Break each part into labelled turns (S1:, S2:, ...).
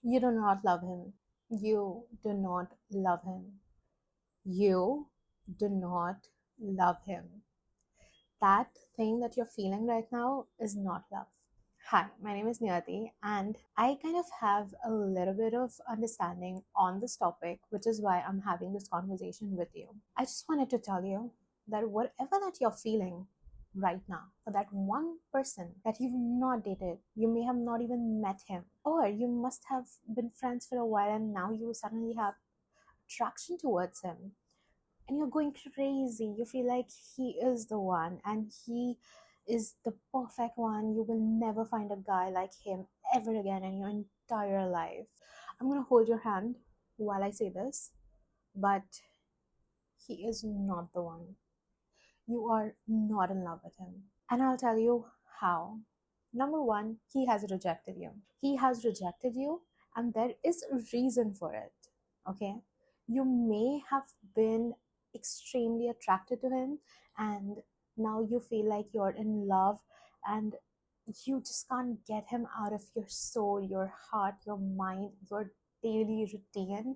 S1: You do not love him. You do not love him. You do not love him. That thing that you're feeling right now is not love. Hi, my name is Niyati, and I kind of have a little bit of understanding on this topic, which is why I'm having this conversation with you. I just wanted to tell you that whatever that you're feeling right now for that one person that you've not dated, you may have not even met him, or you must have been friends for a while and now you suddenly have attraction towards him and you're going crazy. You feel like he is the one and he is the perfect one. You will never find a guy like him ever again in your entire life. I'm gonna hold your hand while I say this, but he is not the one. You are not in love with him. And I'll tell you how. Number one, he has rejected you. He has rejected you, and there is a reason for it. Okay? You may have been extremely attracted to him, and now you feel like you're in love, and you just can't get him out of your soul, your heart, your mind, your daily routine.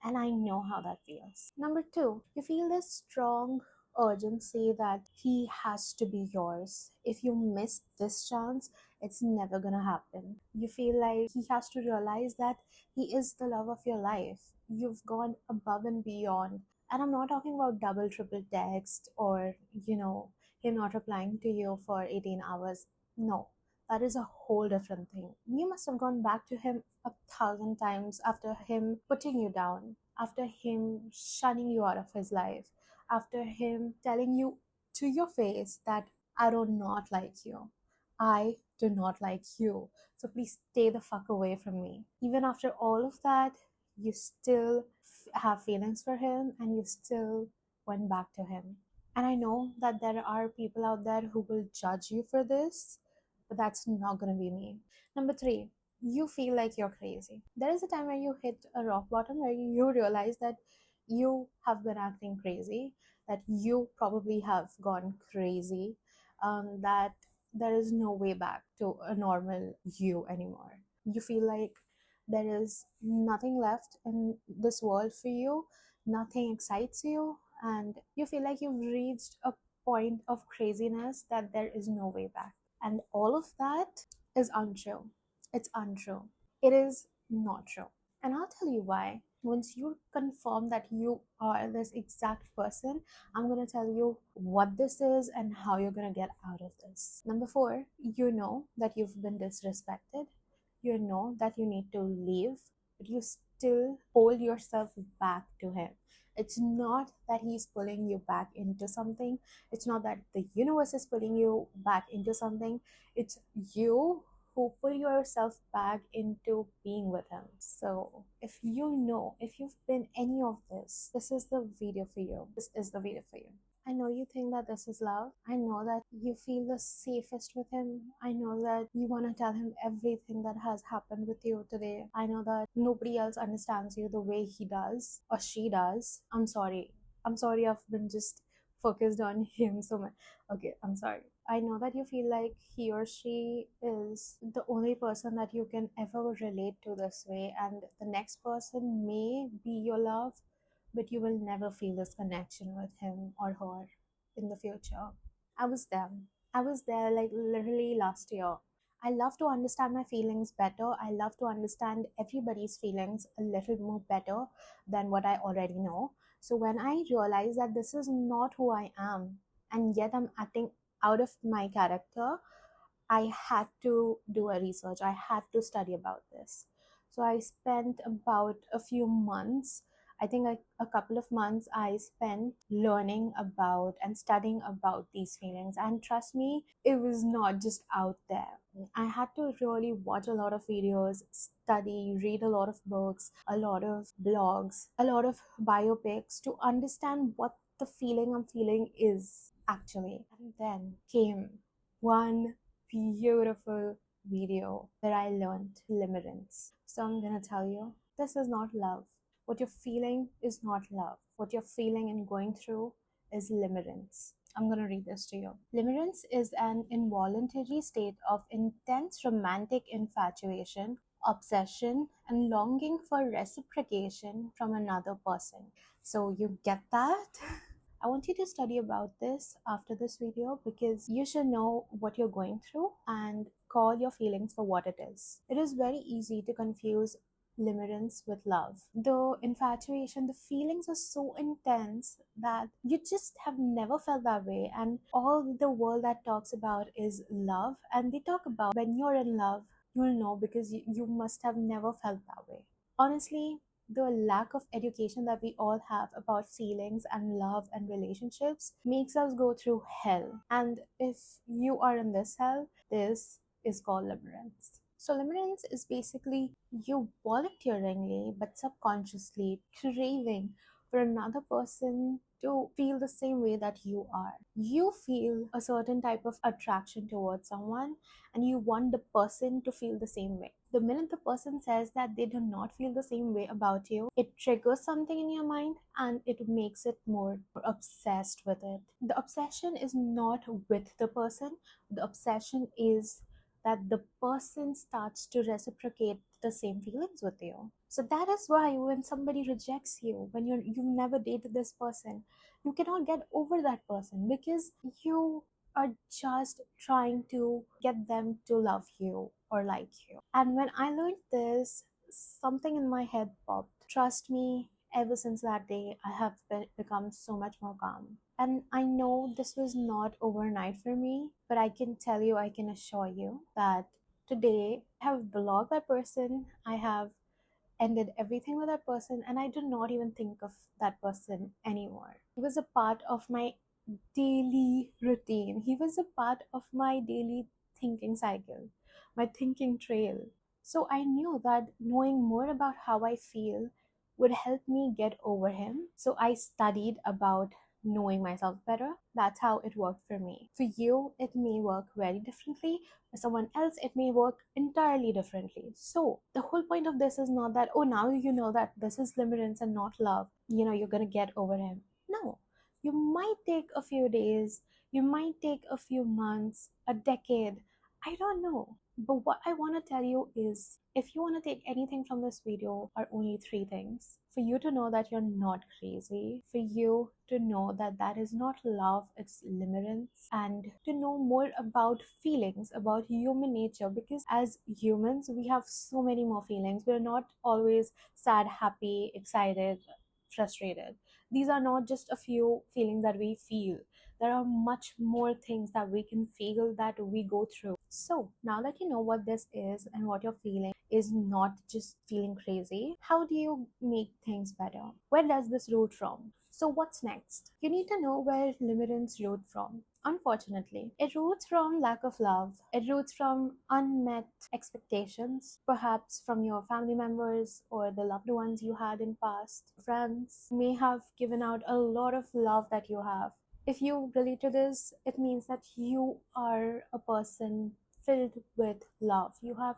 S1: And I know how that feels. Number two, you feel this strong urgency that he has to be yours. If you miss this chance, it's never gonna happen. You feel like he has to realize that he is the love of your life. You've gone above and beyond. And I'm not talking about double, triple text or, him not replying to you for 18 hours. No, that is a whole different thing. You must have gone back to him 1,000 times after him putting you down, after him shunning you out of his life, after him telling you to your face that I do not like you. I do not like you. So please stay the fuck away from me. Even after all of that, you still have feelings for him and you still went back to him. And I know that there are people out there who will judge you for this, but that's not going to be me. Number three, you feel like you're crazy. There is a time where you hit a rock bottom where you realize that you have been acting crazy, that you probably have gone crazy, that there is no way back to a normal you anymore. You feel like there is nothing left in this world for you, nothing excites you, and you feel like you've reached a point of craziness that there is no way back. And all of that is untrue. It's untrue. It is not true. And I'll tell you why. Once you confirm that you are this exact person, I'm going to tell you what this is and how you're going to get out of this. Number four, you know that you've been disrespected. You know that you need to leave, but you still hold yourself back to him. It's not that he's pulling you back into something. It's not that the universe is pulling you back into something. It's you who pull yourself back into being with him. So if you know, if you've been any of this is the video for you. This is the video for you. I know you think that this is love. I know that you feel the safest with him. I know that you want to tell him everything that has happened with you today. I know that nobody else understands you the way he does or she does. I'm sorry. I'm sorry I've been just focused on him so much. Okay, I'm sorry. I know that you feel like he or she is the only person that you can ever relate to this way, and the next person may be your love, but you will never feel this connection with him or her in the future. I was there. I was there like literally last year. I love to understand my feelings better. I love to understand everybody's feelings a little more better than what I already know. So when I realized that this is not who I am, and yet I'm acting out of my character, I had to do a research. I had to study about this. So I spent about a few months, I think a couple of months, I spent learning about and studying about these feelings. And trust me, it was not just out there. I had to really watch a lot of videos, study, read a lot of books, a lot of blogs, a lot of biopics to understand what the feeling I'm feeling is actually. And then came one beautiful video where I learned limerence. So I'm gonna tell you, this is not love. What you're feeling is not love. What you're feeling and going through is limerence. I'm gonna read this to you. Limerence is an involuntary state of intense romantic infatuation obsession, and longing for reciprocation from another person. So, you get that? I want you to study about this after this video because you should know what you're going through and call your feelings for what it is. It is very easy to confuse limerence with love. The infatuation, the feelings are so intense that you just have never felt that way, and all the world that talks about is love, and they talk about when you're in love, you'll know because you must have never felt that way. Honestly, the lack of education that we all have about feelings and love and relationships makes us go through hell. And if you are in this hell, this is called limerence. So, limerence is basically you voluntarily but subconsciously craving for another person to feel the same way that you are. You feel a certain type of attraction towards someone and you want the person to feel the same way. The minute the person says that they do not feel the same way about you, it triggers something in your mind and it makes it more obsessed with it. The obsession is not with the person, the obsession is that the person starts to reciprocate the same feelings with you. So that is why when somebody rejects you, when you've never dated this person, you cannot get over that person because you are just trying to get them to love you or like you. And when I learned this, something in my head popped. Trust me, ever since that day, I have become so much more calm. And I know this was not overnight for me, but I can tell you, I can assure you that today I have blocked that person. I have ended everything with that person, and I do not even think of that person anymore. He was a part of my daily routine. He was a part of my daily thinking cycle, my thinking trail. So I knew that knowing more about how I feel would help me get over him. So I studied about knowing myself better. That's how it worked for me. For you, it may work very differently. For someone else, it may work entirely differently. So the whole point of this is not that, oh, now you know that this is limerence and not love. You're going to get over him. No, you might take a few days, you might take a few months, a decade. I don't know. But what I want to tell you is if you want to take anything from this video, are only three things. For you to know that you're not crazy, for you to know that that is not love, it's limerence, and to know more about feelings, about human nature, because as humans, we have so many more feelings. We're not always sad, happy, excited, frustrated. These are not just a few feelings that we feel. There are much more things that we can feel that we go through. So now that you know what this is and what you're feeling is not just feeling crazy, how do you make things better? Where does this root from? So what's next? You need to know where limerence root from. Unfortunately, it roots from lack of love. It roots from unmet expectations, perhaps from your family members or the loved ones you had in past. Friends may have given out a lot of love that you have. If you relate to this, it means that you are a person filled with love. You have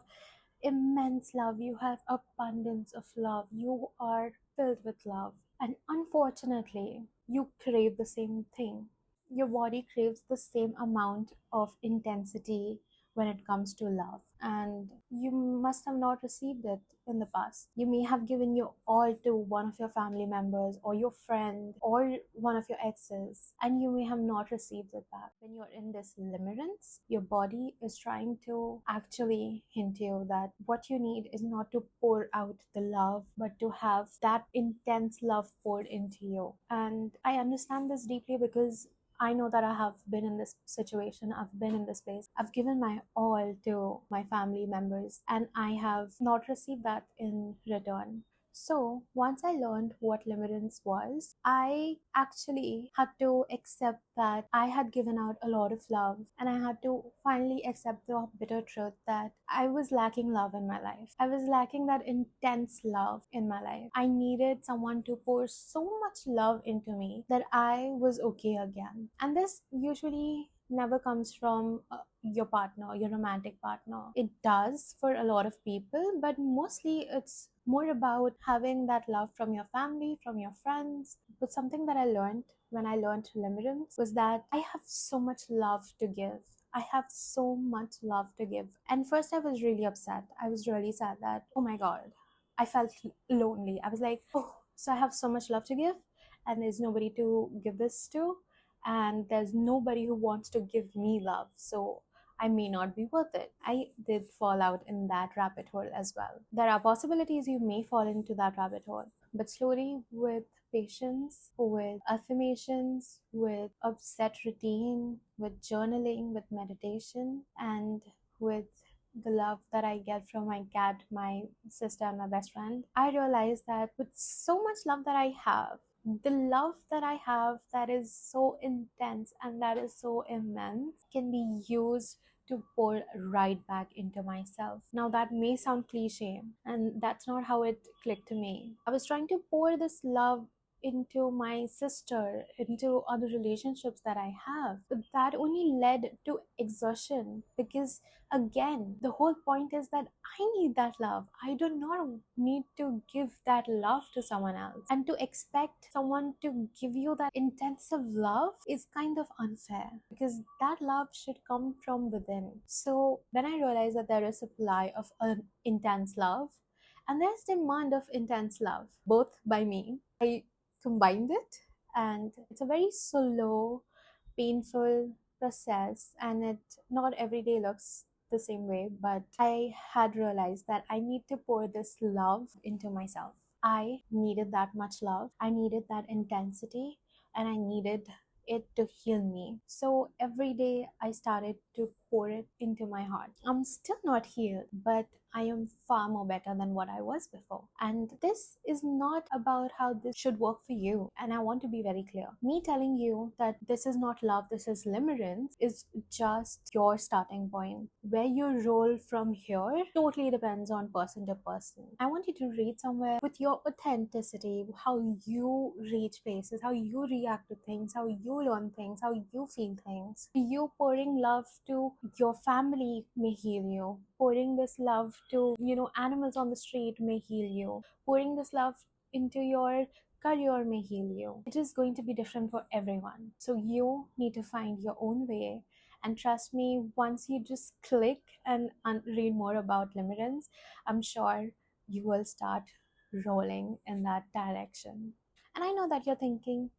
S1: immense love, you have abundance of love, you are filled with love. And unfortunately, you crave the same thing. Your body craves the same amount of intensity when it comes to love, and you must have not received it in the past. You may have given your all to one of your family members or your friend or one of your exes, and you may have not received it back. When you're in this limerence, your body is trying to actually hint you that what you need is not to pour out the love, but to have that intense love poured into you. And I understand this deeply because I know that I have been in this situation, I've been in this place, I've given my all to my family members, and I have not received that in return. So, once I learned what limerence was, I actually had to accept that I had given out a lot of love, and I had to finally accept the bitter truth that I was lacking love in my life. I was lacking that intense love in my life. I needed someone to pour so much love into me that I was okay again. And this usually never comes from your partner, your romantic partner. It does for a lot of people, but mostly it's more about having that love from your family, from your friends. But something that I learned when I learned limerence was that I have so much love to give. I have so much love to give. And first, I was really upset. I was really sad that, oh my God, I felt lonely. I was like, oh, so I have so much love to give, and there's nobody to give this to, and there's nobody who wants to give me love. So I may not be worth it. I did fall out in that rabbit hole as well. There are possibilities you may fall into that rabbit hole, but slowly, with patience, with affirmations, with a set routine, with journaling, with meditation, and with the love that I get from my cat, my sister, and my best friend, I realized that with so much love that I have, the love that I have that is so intense and that is so immense can be used to pour right back into myself. Now, that may sound cliche, and that's not how it clicked to me. I was trying to pour this love into my sister, into other relationships that I have, but that only led to exhaustion because, again, the whole point is that I need that love. I do not need to give that love to someone else. And to expect someone to give you that intensive love is kind of unfair because that love should come from within. So then I realized that there is supply of an intense love and there's demand of intense love, both by me. I combined it, and it's a very slow, painful process, and it not every day looks the same way, but I had realized that I need to pour this love into myself. I needed that much love, I needed that intensity, and I needed it to heal me. So every day I started to pour it into my heart. I'm still not healed, but I am far more better than what I was before. And this is not about how this should work for you. And I want to be very clear. Me telling you that this is not love, this is limerence, is just your starting point. Where you roll from here totally depends on person to person. I want you to read somewhere with your authenticity, how you reach places, how you react to things, how you learn things, how you feel things. You pouring love to your family may heal you. Pouring this love to, animals on the street may heal you. Pouring this love into your career may heal you. It is going to be different for everyone. So you need to find your own way. And trust me, once you just click and read more about limerence, I'm sure you will start rolling in that direction. And I know that you're thinking,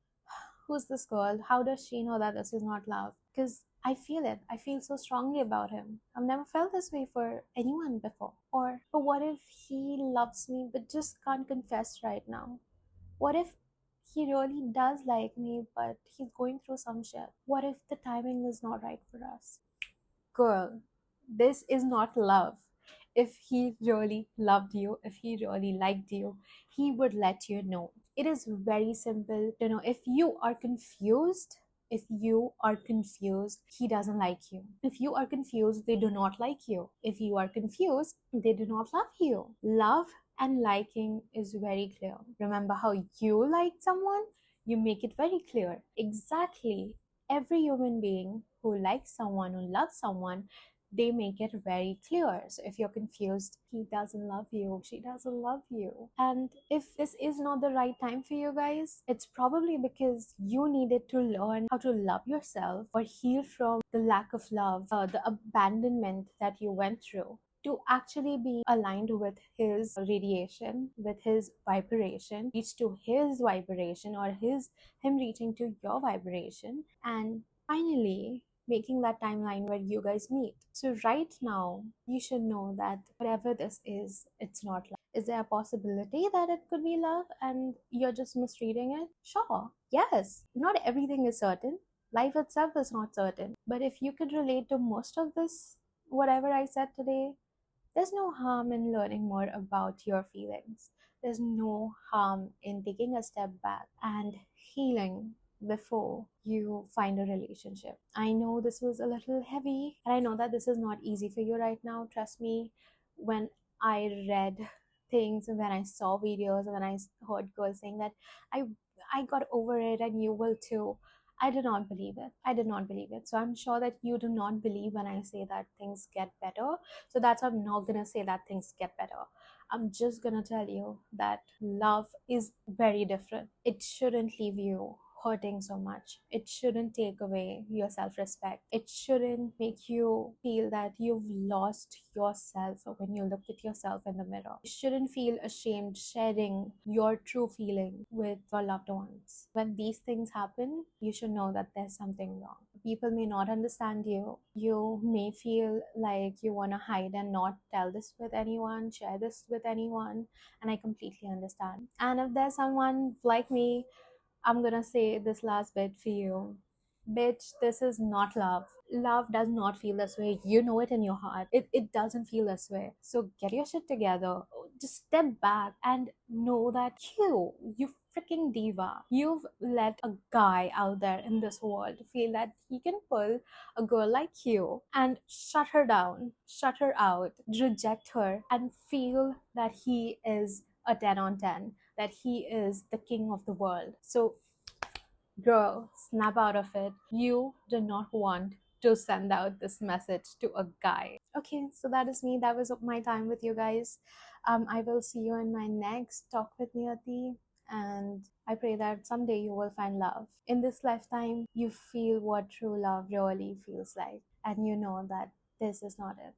S1: who's this girl? How does she know that this is not love? Because I feel it. I feel so strongly about him. I've never felt this way for anyone before. Or, but what if he loves me but just can't confess right now? What if he really does like me but he's going through some shit? What if the timing is not right for us? Girl, this is not love. If he really loved you, if he really liked you, he would let you know. It is very simple to know. If you are confused, he doesn't like you. If you are confused, they do not like you. If you are confused, they do not love you. Love and liking is very clear. Remember how you like someone? You make it very clear. Exactly. Every human being who likes someone, who loves someone, they make it very clear. So if you're confused, he doesn't love you, she doesn't love you. And if this is not the right time for you guys, it's probably because you needed to learn how to love yourself or heal from the lack of love, the abandonment that you went through, to actually be aligned with his radiation, with his vibration, reach to his vibration, or him reaching to your vibration, and finally making that timeline where you guys meet. So right now, you should know that whatever this is, it's not love. Is there a possibility that it could be love and you're just misreading it? Sure, yes. Not everything is certain. Life itself is not certain. But if you could relate to most of this, whatever I said today, there's no harm in learning more about your feelings. There's no harm in taking a step back and healing before you find a relationship. I know this was a little heavy, and I know that this is not easy for you right now. Trust me, when I read things and when I saw videos and when I heard girls saying that I I got over it and you will too, I did not believe it. I did not believe it. So I'm sure that you do not believe when I say that things get better. So that's why I'm not gonna say that things get better. I'm just gonna tell you that love is very different. It shouldn't leave you hurting so much. It shouldn't take away your self respect. It shouldn't make you feel that you've lost yourself when you look at yourself in the mirror. You shouldn't feel ashamed sharing your true feeling with your loved ones. When these things happen, you should know that there's something wrong. People may not understand you. You may feel like you want to hide and not tell this with anyone, share this with anyone, and I completely understand. And if there's someone like me, I'm gonna say this last bit for you. Bitch, this is not love. Love does not feel this way. You know it in your heart. It doesn't feel this way. So get your shit together. Just step back and know that you freaking diva, you've let a guy out there in this world feel that he can pull a girl like you and shut her down, shut her out, reject her, and feel that he is a 10 on 10, that he is the king of the world. So girl, snap out of it. You do not want to send out this message to a guy. Okay, so that is me. That was my time with you guys. I will see you in my next Talk with Niyati. And I pray that someday you will find love. In this lifetime, you feel what true love really feels like. And you know that this is not it.